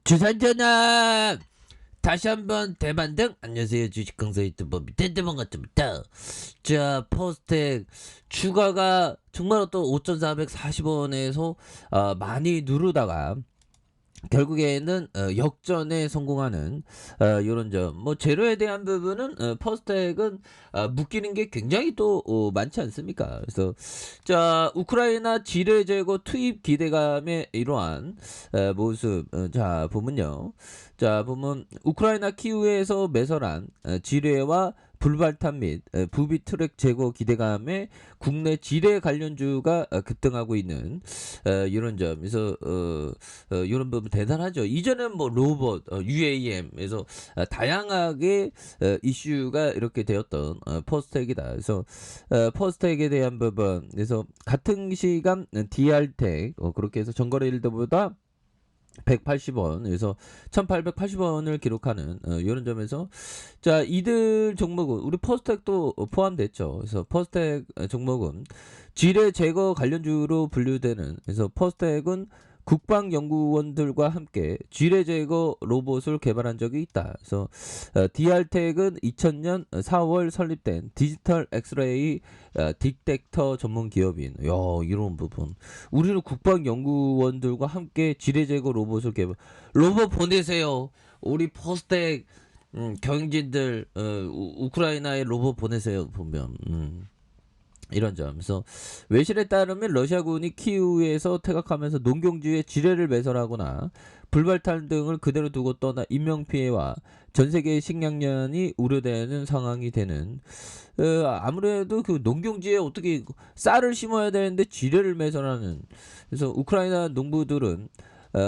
주산전화 다시 한번 대반등. 안녕하세요, 주식강사 유튜버 밑에대본 같습니다. 자, 퍼스텍 추가가 정말 또 5,440원에서 많이 누르다가 결국에는 역전에 성공하는 이런 점. 뭐 제로에 대한 부분은 퍼스텍은 묶이는 게 굉장히 또 많지 않습니까? 그래서 자, 우크라이나 지뢰 제거 투입 기대감에 이러한 모습. 자, 보면요. 자, 보면 우크라이나 키우에서 매설한 지뢰와 불발탄 및 부비 트랙 제거 기대감에 국내 지뢰 관련주가 급등하고 있는 이런 점에서 이런 부분 대단하죠. 이전엔 뭐 로봇, UAM에서 다양하게 이슈가 이렇게 되었던 퍼스텍이다. 그래서 퍼스텍에 대한 부분, 그래서 같은 시간 DR텍 그렇게 해서 전거래일보다 180원, 그래서 1880원을 기록하는 이런 점에서 자, 이들 종목은 우리 퍼스텍도 포함됐죠. 그래서 퍼스텍 종목은 지뢰 제거 관련주로 분류되는, 그래서 퍼스텍은 국방연구원들과 함께 지뢰 제거 로봇을 개발한 적이 있다. 그래서 DR텍은 2000년 4월 설립된 디지털 엑스레이 딕텍터 전문 기업인. 야, 이런 부분. 우리는 국방연구원들과 함께 지뢰 제거 로봇을 개발. 로봇 보내세요. 우리 퍼스텍 경영진들 우크라이나에 로봇 보내세요. 보면. 이런 점. 그래서 외신에 따르면 러시아군이 키우에서 퇴각하면서 농경지에 지뢰를 매설하거나 불발탄 등을 그대로 두고 떠나 인명피해와 전세계의 식량난이 우려되는 상황이 되는, 아무래도 그 농경지에 어떻게 쌀을 심어야 되는데 지뢰를 매설하는. 그래서 우크라이나 농부들은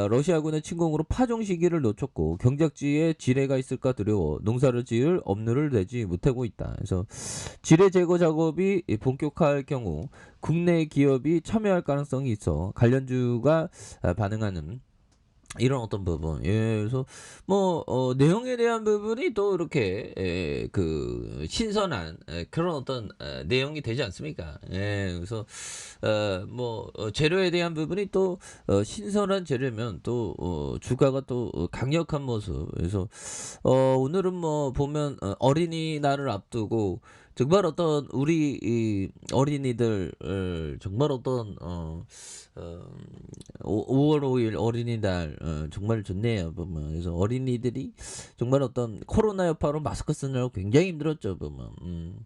러시아군의 침공으로 파종 시기를 놓쳤고 경작지에 지뢰가 있을까 두려워 농사를 지을 업무를 내지 못하고 있다. 그래서 지뢰 제거 작업이 본격화할 경우 국내 기업이 참여할 가능성이 있어 관련주가 반응하는 이런 어떤 부분. 예, 그래서 뭐 내용에 대한 부분이 또 이렇게 그 신선한 그런 어떤 내용이 되지 않습니까? 예, 그래서 뭐 재료에 대한 부분이 또 신선한 재료면 또 주가가 또 강력한 모습. 그래서 오늘은 뭐 보면 어린이날을 앞두고 정말 어떤 우리 이 어린이들 정말 어떤 5월 5일 어린이날 정말 좋네요. 보면 그래서 어린이들이 정말 어떤 코로나 여파로 마스크 쓰느라고 굉장히 힘들었죠. 보면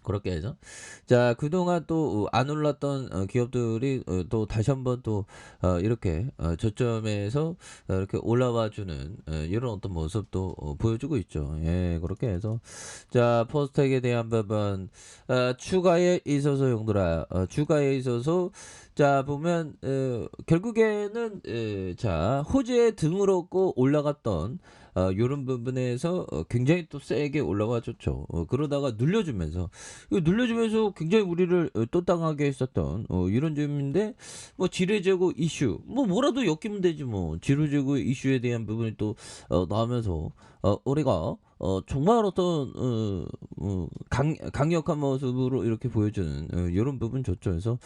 그렇게 해서 자, 그동안 또 안 올랐던 기업들이 또 다시 한번 또 이렇게 저점에서 이렇게 올라와 주는 이런 어떤 모습도 보여주고 있죠. 예, 그렇게 해서 자, 퍼스텍에 대한 부분 추가에 있어서 용도라 추가에 있어서 자, 보면 결국에는 자, 호재에 등을 얻고 올라갔던 요런 부분에서 굉장히 또 세게 올라와 줬죠. 그러다가 눌려주면서 굉장히 우리를 또 당하게 했었던 이런 점인데, 뭐 지뢰 제거 이슈 뭐 뭐라도 엮이면 되지. 뭐 지뢰 제거 이슈에 대한 부분이 또 나오면서 우리가 정말 어떤 강력한 모습으로 이렇게 보여주는 이런 부분 좋죠. 그래서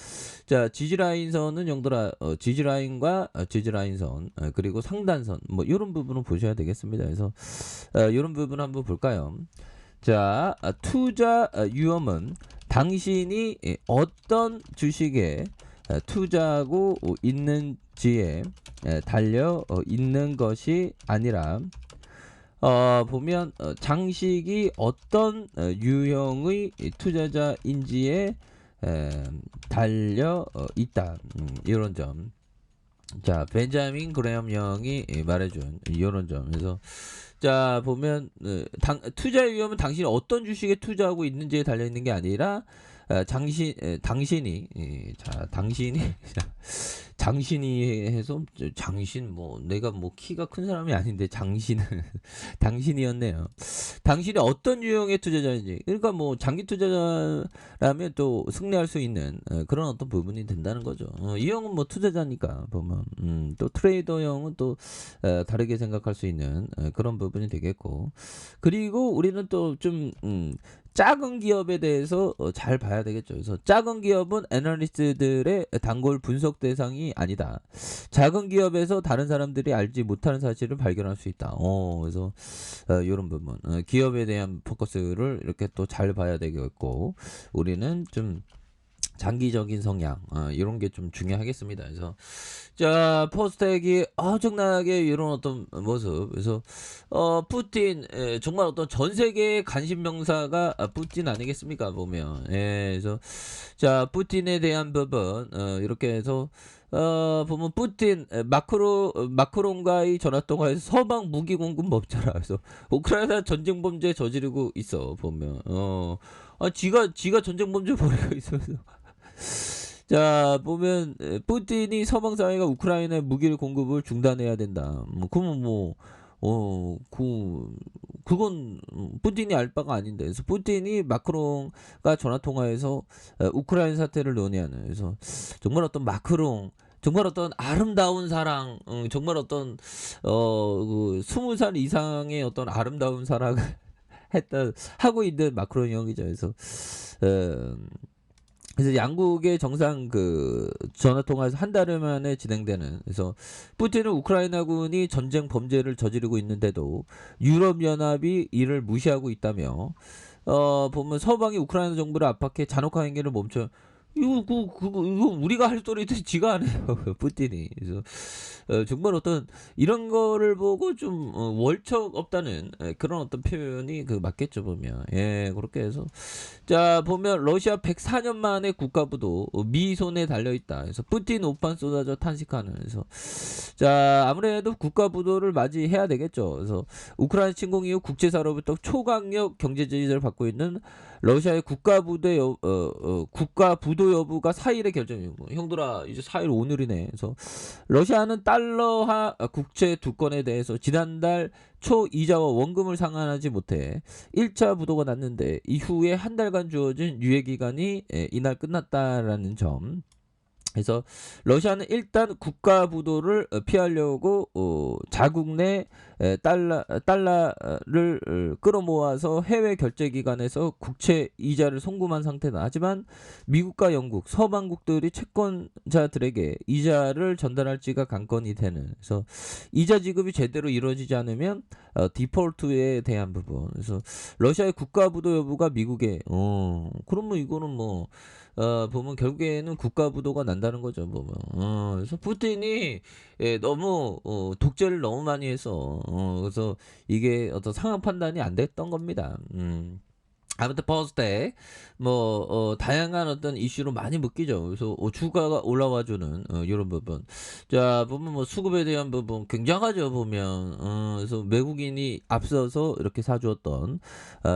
자, 지지라인선은 영들아 지지라인과 지지라인선 그리고 상단선 뭐 이런 부분을 보셔야 되겠습니다. 그래서 이런 부분 한번 볼까요? 자, 투자 위험은 당신이 어떤 주식에 투자하고 있는지에 달려 있는 것이 아니라 보면 장식이 어떤 유형의 투자자인지에 달려 있다. 이런 점. 자, 벤자민 그레엄 형이 말해준 이런 점. 그래서 자, 보면 투자 위험은 당신이 어떤 주식에 투자하고 있는지에 달려 있는 게 아니라 당신이 자, 당신이 장신이 해서 장신, 뭐 내가 뭐 키가 큰 사람이 아닌데 장신은 당신이었네요. 당신이 어떤 유형의 투자자인지, 그러니까 뭐 장기 투자자라면 또 승리할 수 있는 그런 어떤 부분이 된다는 거죠. 이 형은 뭐 투자자니까 보면 또 트레이더 형은 또 다르게 생각할 수 있는 그런 부분이 되겠고, 그리고 우리는 또 좀 작은 기업에 대해서 잘 봐야 되겠죠. 그래서 작은 기업은 애널리스트들의 단골 분석 대상이 아니다. 작은 기업에서 다른 사람들이 알지 못하는 사실을 발견할 수 있다. 그래서 이런 부분, 기업에 대한 포커스를 이렇게 또 잘 봐야 되겠고, 우리는 좀 장기적인 성향, 이런 게 좀 중요하겠습니다. 그래서 자, 포스텍이 엄청나게 이런 어떤 모습. 그래서 푸틴, 정말 어떤 전 세계의 관심 명사가 푸틴 아니겠습니까? 보면. 그래서 자, 푸틴에 대한 부분, 이렇게 해서 보면 푸틴, 마크롱과의 전화 통화에서 서방 무기 공급 멈춰라. 그래서 우크라이나 전쟁 범죄 저지르고 있어. 보면 지가 전쟁 범죄 벌이고 있어서. 자, 보면 푸틴이 서방 사회가 우크라이나에 무기를 공급을 중단해야 된다. 그러면 그건 푸틴이 알 바가 아닌데. 그래서 푸틴이 마크롱과 전화 통화해서 우크라이나 사태를 논의하는. 그래서 정말 어떤 마크롱, 정말 어떤 아름다운 사랑, 정말 어떤 그 20살 이상의 어떤 아름다운 사랑을 하고 있는 마크롱 형이죠. 그래서 양국의 정상 그 전화 통화에서 한 달 만에 진행되는. 그래서 푸틴은 우크라이나군이 전쟁 범죄를 저지르고 있는데도 유럽 연합이 이를 무시하고 있다며, 보면 서방이 우크라이나 정부를 압박해 잔혹한 행위를 멈춰. 이거 우리가 할 소리도 지가 안 해요. 푸틴이. 그래서 정말 어떤 이런 거를 보고 좀 월척 없다는 그런 어떤 표현이 맞겠죠, 보면. 그렇게 해서 자, 보면 러시아 104년 만에 국가부도 미 손에 달려 있다. 그래서 푸틴 오판 쏟아져 탄식하는. 그래서 자, 아무래도 국가부도를 맞이해야 되겠죠. 그래서 우크라이나 침공 이후 국제사로부터 초강력 경제 제재를 받고 있는 러시아의 국가부도 여부가 4일에 결정이고, 형들아 이제 4일 오늘이네. 그래서 러시아는 달러화 국채 두 건에 대해서 지난달 초 이자와 원금을 상환하지 못해 1차 부도가 났는데, 이후에 한 달간 주어진 유예 기간이 이날 끝났다라는 점. 그래서 러시아는 일단 국가 부도를 피하려고 자국 내 달러를 끌어모아서 해외 결제 기관에서 국채 이자를 송금한 상태다. 하지만 미국과 영국, 서방국들이 채권자들에게 이자를 전달할지가 관건이 되는. 그래서 이자 지급이 제대로 이루어지지 않으면 디폴트에 대한 부분. 그래서 러시아의 국가 부도 여부가 미국에 그러면 이거는 보면 결국에는 국가 부도가 난다는 거죠, 보면. 그래서 푸틴이 너무 독재를 너무 많이 해서 그래서 이게 어떤 상황 판단이 안 됐던 겁니다. 아무튼 버스데 다양한 어떤 이슈로 많이 묶이죠. 그래서 주가가 올라와주는 이런 부분. 자, 보면 수급에 대한 부분 굉장하죠, 보면. 그래서 외국인이 앞서서 이렇게 사주었던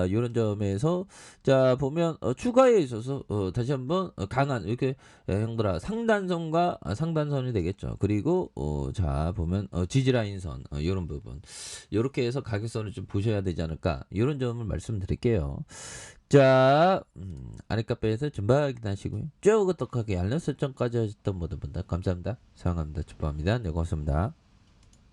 이런 점에서 자, 보면 추가에 있어서 다시 한번 강한 이렇게 형들아 상단선과 상단선이 되겠죠. 그리고 자, 보면 지지라인선 이런 부분, 이렇게 해서 가격선을 좀 보셔야 되지 않을까, 이런 점을 말씀드릴게요. 자, 아랫카페에서 전방 확인하시고요. 쭉 어떡하게 알람 설정까지 하셨던 모든 분들 감사합니다. 사랑합니다. 축복합니다. 네, 고맙습니다.